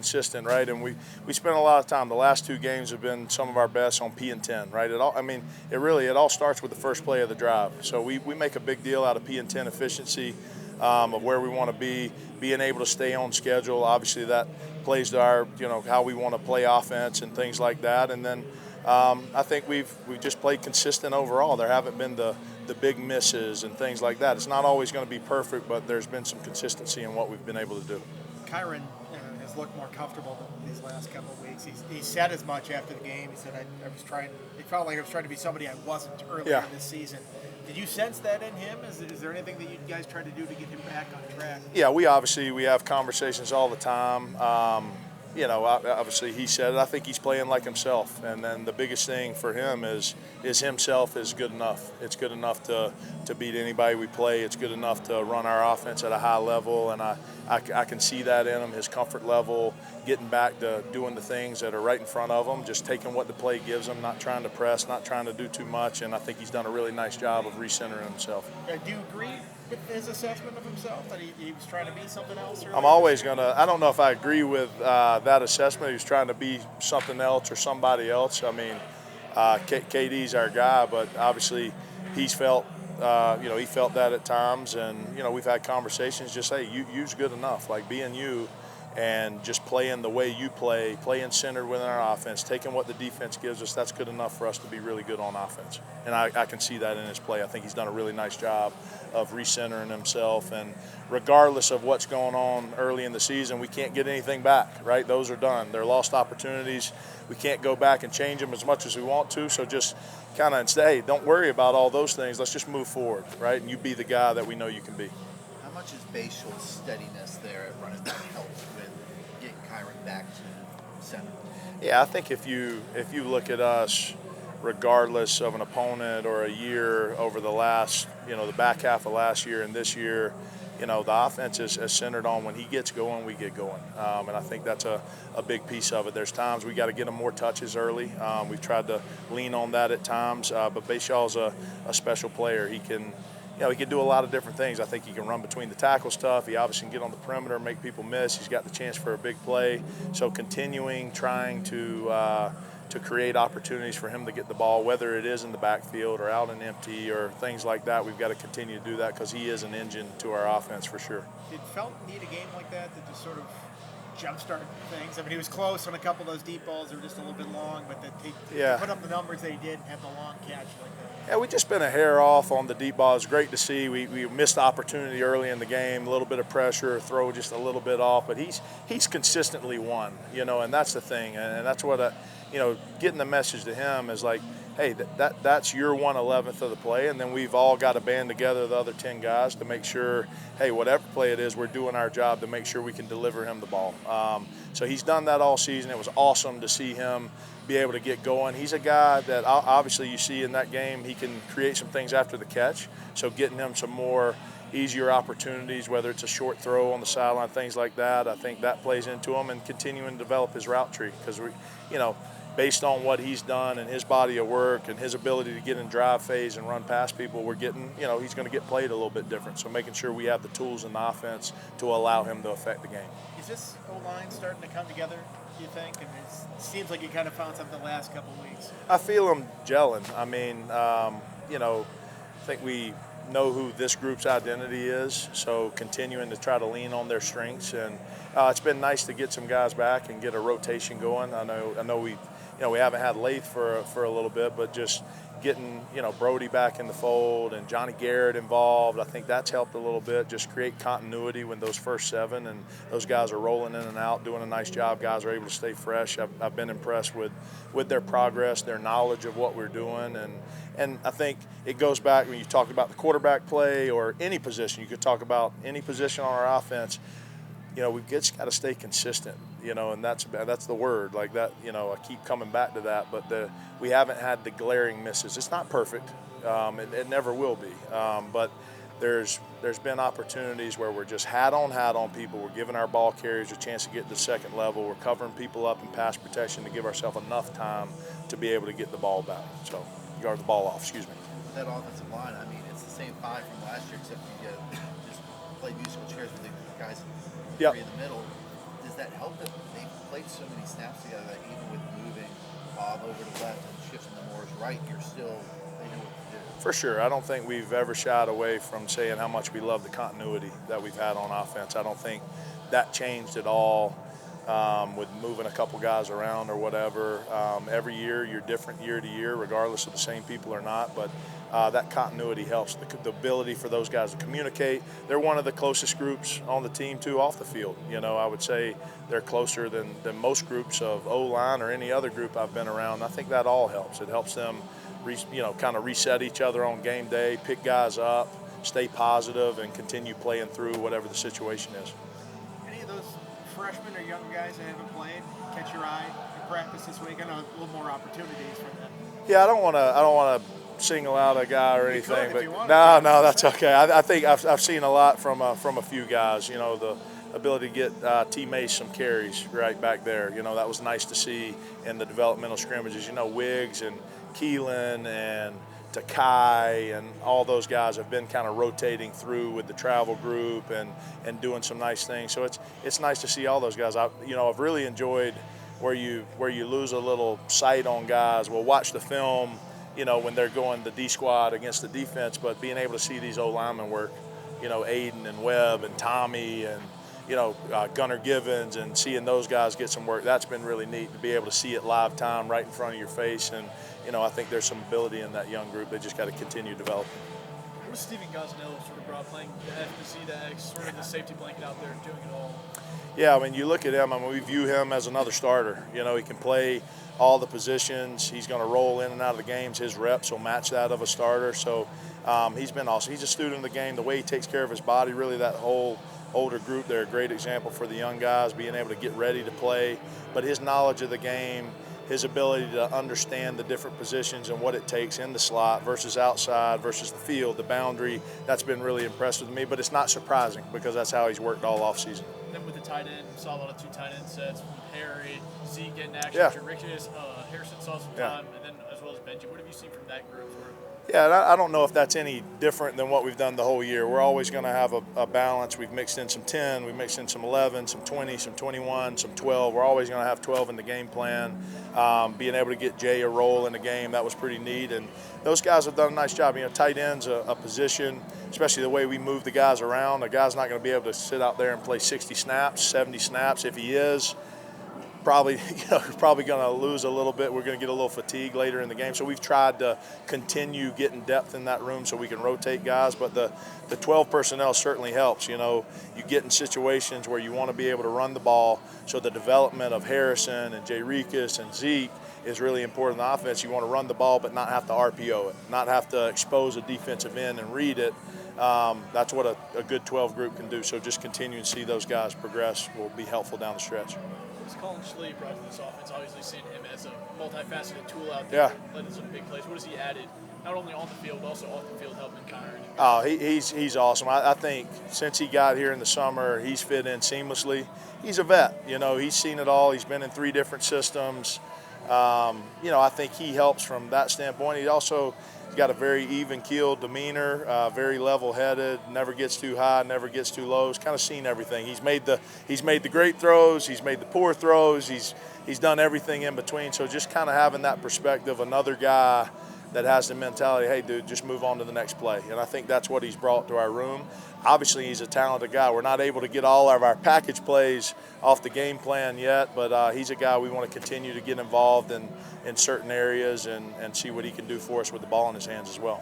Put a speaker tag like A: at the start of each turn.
A: consistent, right? And we spent a lot of time. The last two games have been some of our best on P and 10, right? It all starts with the first play of the drive. So we make a big deal out of P and 10 efficiency, of where we want to be, being able to stay on schedule. Obviously, that plays to our, how we want to play offense and things like that. And then I think we've just played consistent overall. There haven't been the big misses and things like that. It's not always going to be perfect, but there's been some consistency in what we've been able to do.
B: Kyron has looked more comfortable these last couple of weeks. He said as much after the game. He said, it felt like I was trying to be somebody I wasn't earlier this season. Did you sense that in him? Is there anything that you guys try to do to get him back on track?
A: Yeah, we have conversations all the time. Obviously he said it. I think he's playing like himself, and then the biggest thing for him is himself is good enough. It's good enough to beat anybody we play. It's good enough to run our offense at a high level, and I can see that in him, his comfort level, getting back to doing the things that are right in front of him, just taking what the play gives him, not trying to press, not trying to do too much, and I think he's done a really nice job of recentering himself.
B: Do you agree with his assessment of himself, that he was trying to be something else?
A: I'm always going to – I don't know if I agree with that assessment. He was trying to be something else or somebody else. I mean, KD's our guy, but obviously he's felt he felt that at times, and we've had conversations. Just hey, you's good enough, like being you, and just playing the way you play, playing centered within our offense, taking what the defense gives us. That's good enough for us to be really good on offense, and I can see that in his play. I think he's done a really nice job of recentering himself, and regardless of what's going on early in the season, we can't get anything back, right? Those are done. They're lost opportunities. We can't go back and change them as much as we want to, so just kind of say, hey, don't worry about all those things. Let's just move forward, right? And you be the guy that we know you can be.
C: How much is Bashal's steadiness there at running back helped with getting Kyron back to center?
A: Yeah, I think if you look at us, regardless of an opponent or a year over the last, the back half of last year and this year, the offense is centered on when he gets going, we get going. And I think that's a big piece of it. There's times we got to get him more touches early. We've tried to lean on that at times, but Bashal's a special player. He can do a lot of different things. I think he can run between the tackles tough. He obviously can get on the perimeter, make people miss. He's got the chance for a big play. So trying to create opportunities for him to get the ball, whether it is in the backfield or out and empty or things like that. We've got to continue to do that because he is an engine to our offense for sure.
B: Did Felt need a game like that to just sort of jumpstart things? I mean, he was close on a couple of those deep balls. They were just a little bit long, but to put up the numbers they did and have the long catch like that.
A: Yeah, we just been a hair off on the deep ball. It's great to see. We missed the opportunity early in the game, a little bit of pressure, throw just a little bit off, but he's consistently won, and that's the thing, and that's what getting the message to him is like, hey, that's your 1/11th of the play, and then we've all got to band together the other 10 guys to make sure, hey, whatever play it is, we're doing our job to make sure we can deliver him the ball. So he's done that all season. It was awesome to see him be able to get going. He's a guy that obviously you see in that game, he can create some things after the catch, so getting him some more easier opportunities, whether it's a short throw on the sideline, things like that, I think that plays into him, and continuing to develop his route tree because based on what he's done and his body of work and his ability to get in drive phase and run past people, we're getting, he's going to get played a little bit different. So making sure we have the tools in the offense to allow him to affect the game.
B: Is this O-line starting to come together, do you think? And it seems like you kind of found something the last couple of weeks.
A: I feel them gelling. I mean, I think we know who this group's identity is, so continuing to try to lean on their strengths. And it's been nice to get some guys back and get a rotation going. I know we haven't had Lath for a little bit, but just getting Brody back in the fold and Johnny Garrett involved, I think that's helped a little bit. Just create continuity when those first 7 and those guys are rolling in and out, doing a nice job. Guys are able to stay fresh. I've been impressed with their progress, their knowledge of what we're doing, and I think it goes back when you talk about the quarterback play or any position. You could talk about any position on our offense. We've just got to stay consistent, and that's the word, like that, I keep coming back to that, but we haven't had the glaring misses. It's not perfect. It never will be. But there's been opportunities where we're just hat on people. We're giving our ball carriers a chance to get to the second level. We're covering people up in pass protection to give ourselves enough time to be able to get the ball back. So, guard the ball off, excuse me.
C: That offensive line, I mean, it's the same 5 from last year, except you just play musical chairs with the guys in the middle. Does that help that they played so many snaps together that even with moving Bob over to left and shifting to Moore's right, they know what to do.
A: For sure. I don't think we've ever shied away from saying how much we love the continuity that we've had on offense. I don't think that changed at all with moving a couple guys around or whatever. Every year, you're different year to year, regardless of the same people or not. But that continuity helps. The ability for those guys to communicate. They're one of the closest groups on the team, too, off the field. You know, I would say they're closer than most groups of O-line or any other group I've been around. I think that all helps. It helps them kind of reset each other on game day, pick guys up, stay positive, and continue playing through whatever the situation is.
B: Any of those freshmen or young guys that haven't played catch your eye in practice this week? I know a little more opportunities for them.
A: Yeah, I don't want to single out a guy or anything,
B: could if
A: but
B: you wanted.
A: no, that's okay. I think I've seen a lot from a few guys. You know, the ability to get T. Mace some carries right back there. You know, that was nice to see in the developmental scrimmages. You know, Wiggs and Keelan and Takai and all those guys have been kind of rotating through with the travel group and doing some nice things. So it's nice to see all those guys. I've really enjoyed where you lose a little sight on guys. Well, watch the film, you know, when they're going the D squad against the defense, but being able to see these O linemen work, you know, Aiden and Webb and Tommy and Gunnar Givens, and seeing those guys get some work, that's been really neat to be able to see it live time right in front of your face. And I think there's some ability in that young group. They just got to continue developing.
D: What was Steven Gosnell sort of brought, playing the FBC, the X, sort of the safety blanket out there, doing it all?
A: Yeah, I mean, you look at him, we view him as another starter. You know, he can play all the positions. He's going to roll in and out of the games. His reps will match that of a starter. So he's been awesome. He's a student of the game. The way he takes care of his body, really that whole older group, they're a great example for the young guys, being able to get ready to play. But his knowledge of the game, his ability to understand the different positions and what it takes in the slot versus outside versus the field, the boundary, that's been really impressive to me. But it's not surprising because that's how he's worked all offseason.
D: Then with the tight end, we saw a lot of two tight end sets from Harry, Zeke getting action,
A: Yeah.
D: Harrison saw some time, and then as well as Benji. What have you seen from that group?
A: Yeah, and I don't know if that's any different than what we've done the whole year. We're always going to have a balance. We've mixed in some 10, we've mixed in some 11, some 20, some 21, some 12. We're always going to have 12 in the game plan. Being able to get Jay a role in the game, that was pretty neat. And those guys have done a nice job. You know, tight end's a position, especially the way we move the guys around. A guy's not going to be able to sit out there and play 60 snaps, 70 snaps. If he is, probably going to lose a little bit. We're going to get a little fatigue later in the game. So we've tried to continue getting depth in that room so we can rotate guys. But the 12 personnel certainly helps. You know, you get in situations where you want to be able to run the ball. So the development of Harrison and Jay Rikus and Zeke is really important in the offense. You want to run the ball but not have to RPO it, not have to expose a defensive end and read it. That's what a good 12 group can do. So just continuing to see those guys progress will be helpful down the stretch.
D: What's Colin Schlee brought to this offense? Obviously, seeing him as a multifaceted tool out there, led in some big plays. What has he added, not only on the field, but also off the field, helping Kyron?
A: Oh, he's awesome. I think since he got here in the summer, he's fit in seamlessly. He's a vet. You know, he's seen it all. He's been in 3 different systems. I think he helps from that standpoint. He also got a very even-keeled demeanor, very level-headed, never gets too high, never gets too low. He's kind of seen everything. He's made the great throws. He's made the poor throws. He's done everything in between. So just kind of having that perspective, another guy that has the mentality, hey, dude, just move on to the next play. And I think that's what he's brought to our room. Obviously, he's a talented guy. We're not able to get all of our package plays off the game plan yet, but he's a guy we want to continue to get involved in certain areas and see what he can do for us with the ball in his hands as well.